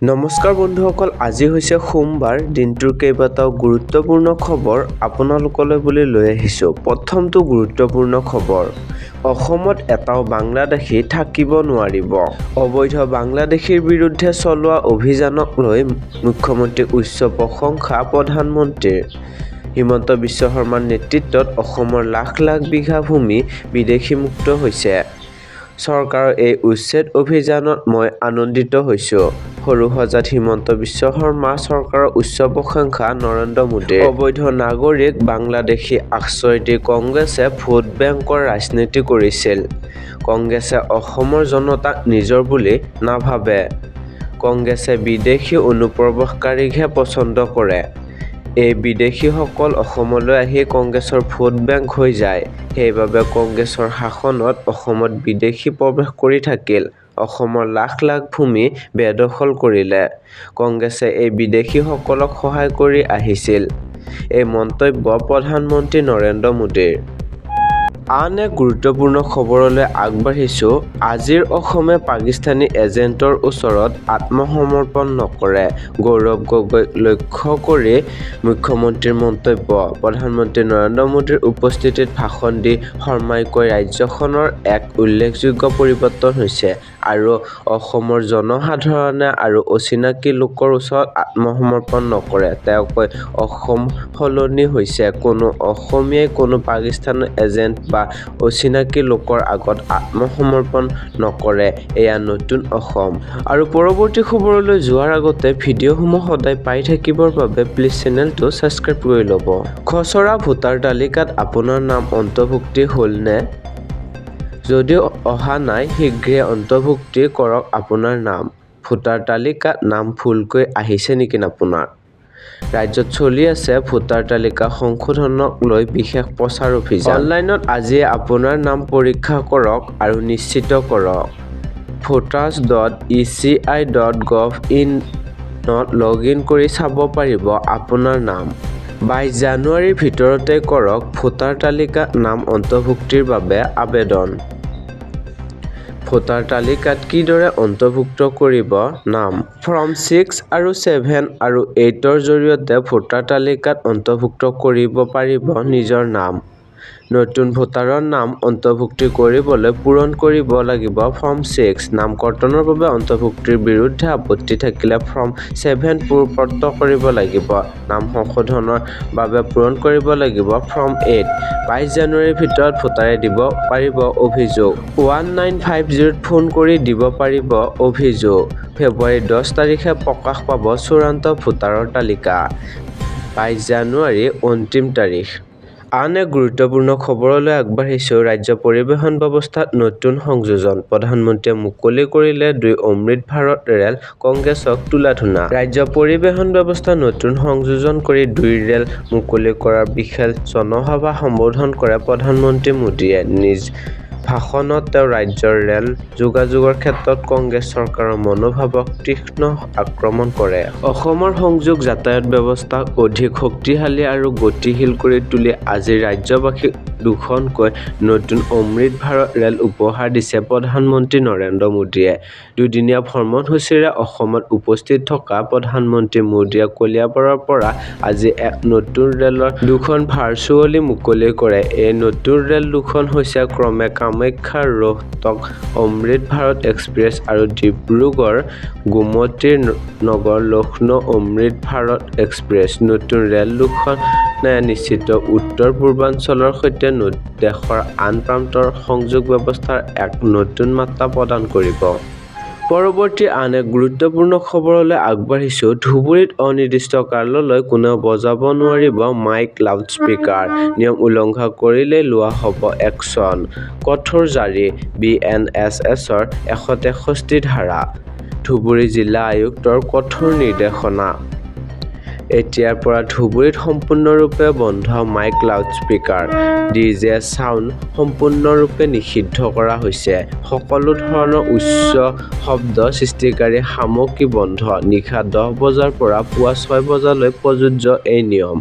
নমস্কাৰ বন্ধুসকল, আজি হৈছে সোমবাৰ। দিনটোৰ কেইবাটাও গুৰুত্বপূৰ্ণ খবৰ আপোনালোকলৈ বুলি লৈ আহিছোঁ। প্ৰথমটো গুৰুত্বপূৰ্ণ খবৰ, অসমত এটাও বাংলাদেশী থাকিব নোৱাৰিব। অবৈধ বাংলাদেশীৰ বিৰুদ্ধে চলোৱা অভিযানক লৈ মুখ্যমন্ত্ৰীৰ উচ্চ প্ৰশংসা প্ৰধানমন্ত্ৰীৰ। হিমন্ত বিশ্ব শৰ্মাৰ নেতৃত্বত অসমৰ লাখ লাখ বিঘা ভূমি বিদেশীমুক্ত হৈছে। চৰকাৰৰ এই উচ্ছেদ অভিযানত মই আনন্দিত হৈছোঁ। সৰুসজাত হিমন্ত বিশ্ব শৰ্মা চৰকাৰৰ উচ্চ প্ৰশংসা নৰেন্দ্ৰ মোদীৰ। অবৈধ নাগৰিক বাংলাদেশী আশ্ৰয় দি কংগ্ৰেছে ভোট বেংকৰ ৰাজনীতি কৰিছিল। কংগ্ৰেছে অসমৰ জনতাক নিজৰ বুলি নাভাবে। কংগ্ৰেছে বিদেশী অনুপ্ৰৱেশকাৰীকহে পছন্দ কৰে। এই বিদেশীসকল অসমলৈ আহি কংগ্ৰেছৰ ভোট বেংক হৈ যায়। সেইবাবে কংগ্ৰেছৰ শাসনত অসমত বিদেশী প্ৰৱেশ কৰি থাকিল। অসমৰ লাখ লাখ ভূমি বেদখল কৰিলে। কংগ্ৰেছে এই বিদেশীসকলক সহায় কৰি আহিছিল। এই মন্তব্য প্ৰধানমন্ত্ৰী নৰেন্দ্ৰ মোদীৰ। আন এক গুৰুত্বপূৰ্ণ খবৰলৈ আগবাঢ়িছোঁ। আজিৰ অসমে পাকিস্তানী এজেণ্টৰ ওচৰত আত্মসমৰ্পণ নকৰে। গৌৰৱ গগৈক লক্ষ্য কৰি মুখ্যমন্ত্ৰীৰ মন্তব্য। প্ৰধানমন্ত্ৰী নৰেন্দ্ৰ মোদীৰ উপস্থিতিত ভাষণ দি শৰ্মাই কয়, ৰাজ্যখনৰ এক উল্লেখযোগ্য পৰিৱৰ্তন হৈছে আৰু অসমৰ জনসাধাৰণে আৰু অচিনাকি লোকৰ ওচৰত আত্মসমৰ্পণ নকৰে। তেওঁ কয়, অসম সলনি হৈছে। কোনো অসমীয়াই কোনো পাকিস্তানৰ এজেণ্ট বা অচিনাকি লোকৰ আগত আত্মসমৰ্পণ নকৰে। এয়া নতুন অসম। আৰু পৰৱৰ্তী খবৰলৈ যোৱাৰ আগতে ভিডিঅ'সমূহ সদায় পাই থাকিবৰ বাবে প্লিজ চেনেলটো ছাবস্ক্ৰাইব কৰি ল'ব। খচৰা ভোটাৰ তালিকাত আপোনাৰ নাম অন্তৰ্ভুক্তি হ'লনে? যদি অহা নাই, শীঘ্ৰে অন্তৰ্ভুক্তি কৰক আপোনাৰ নাম। ভোটাৰ তালিকাত নাম ভুলকৈ আহিছে নেকি আপোনাৰ? ৰাজ্যত চলি আছে ভোটাৰ তালিকা সংশোধনক লৈ বিশেষ প্ৰচাৰ অভিযান। অনলাইনত আজিয়ে আপোনাৰ নাম পৰীক্ষা কৰক আৰু নিশ্চিত কৰক। voters.eci.gov.in-ত লগ-ইন কৰি চাব পাৰিব আপোনাৰ নাম। 22 জানুৱাৰীৰ ভিতৰতে কৰক ভোটাৰ তালিকাত নাম অন্তৰ্ভুক্তিৰ বাবে আবেদন। ভোটাৰ তালিকাত কিদৰে অন্তৰ্ভুক্ত কৰিব নাম? ফৰ্ম 6 আৰু 7 আৰু 8ৰ জৰিয়তে ভোটাৰ তালিকাত অন্তৰ্ভুক্ত কৰিব পাৰিব নিজৰ নাম। নতুন ভোটাৰৰ নাম অন্তৰ্ভুক্তি কৰিবলৈ পূৰণ কৰিব লাগিব ফৰ্ম 6। নাম কৰ্তনৰ বাবে অন্তৰ্ভুক্তিৰ বিৰুদ্ধে আপত্তি থাকিলে ফৰ্ম 7 পূৰ্ণ কৰিব লাগিব। নাম সংশোধনৰ বাবে পূৰণ কৰিব লাগিব ফৰ্ম 8। 22 জানুৱাৰীৰ ভিতৰত ভোটাৰে দিব পাৰিব অভিযোগ। 1950ত ফোন কৰি দিব পাৰিব অভিযোগ। ফেব্ৰুৱাৰী 10 তাৰিখে প্ৰকাশ পাব চূড়ান্ত ভোটাৰৰ তালিকা। 22 জানুৱাৰী অন্তিম তাৰিখ। আন এক গুৰুত্বপূৰ্ণ খবৰলৈ আগবাঢ়িছোঁ। ৰাজ্য পৰিবহণ ব্যৱস্থাত নতুন সংযোজন। প্ৰধানমন্ত্ৰীয়ে মুকলি কৰিলে 2 অমৃত ভাৰত ৰেল, কংগ্ৰেছক তুলাধোনা। ৰাজ্য পৰিবহণ ব্যৱস্থাত নতুন সংযোজন কৰি 2 ৰেল মুকলি কৰাৰ বিশেষ জনসভা সম্বোধন কৰে প্ৰধানমন্ত্ৰী মোদীয়ে। নিজ ভাষণত তেওঁ ৰাজ্যৰ ৰেল যোগাযোগৰ ক্ষেত্ৰত কংগ্ৰেছ চৰকাৰৰ মনোভাৱক তীক্ষ্ণ আক্ৰমণ কৰে। অসমৰ সংযোগ যাতায়াত ব্যৱস্থাক অধিক শক্তিশালী আৰু গতিশীল কৰি তুলি আজি ৰাজ্যবাসীক 2খনকৈ নতুন অমৃত ভাৰত ৰেল উপহাৰ দিছে প্ৰধানমন্ত্ৰী নৰেন্দ্ৰ মোদীয়ে। দুদিনীয়া ভ্ৰমণসূচীৰে অসমত উপস্থিত থকা প্ৰধানমন্ত্ৰী মোদীয়ে কলিয়াবৰৰ পৰা আজি এক নতুন ৰেলৰ 2খন ভাৰ্চুৱেলি মুকলি কৰে। এই নতুন ৰেল 2খন হৈছে ক্ৰমে কামাখ্যা ৰোহটক অমৃত ভাৰত এক্সপ্ৰেছ আৰু ডিব্ৰুগড় গোমতী নগৰ লক্ষ্ণৌ অমৃত ভাৰত এক্সপ্ৰেছ। নতুন ৰেল 2খনে নিশ্চিত উত্তৰ পূৰ্বাঞ্চলৰ সৈতে দেশৰ আন প্ৰান্তৰ সংযোগ ব্যৱস্থাৰ এক নতুন মাত্ৰা প্ৰদান কৰিব। পৰৱৰ্তী আন এক গুৰুত্বপূৰ্ণ খবৰলৈ আগবাঢ়িছোঁ। ধুবুৰীত অনিৰ্দিষ্ট কাললৈ কোনেও বজাব নোৱাৰিব মাইক লাউডস্পিকাৰ। নিয়ম উলংঘা কৰিলে লোৱা হ'ব একচন। কঠোৰ জাৰি BNSSৰ 163 ধাৰা। ধুবুৰী জিলা আয়ুক্তৰ কঠোৰ নিৰ্দেশনা। এতিয়াৰ পৰা ধুবুৰীত সম্পূৰ্ণৰূপে বন্ধ মাইক লাউডস্পিকাৰ। DJ ছাউণ্ড সম্পূৰ্ণৰূপে নিষিদ্ধ কৰা হৈছে। সকলো ধৰণৰ উচ্চ শব্দ সৃষ্টিকাৰী সামগ্ৰী বন্ধ। নিশা 10 বজাৰ পৰা পুৱা 6 বজালৈ প্ৰযোজ্য এই নিয়ম।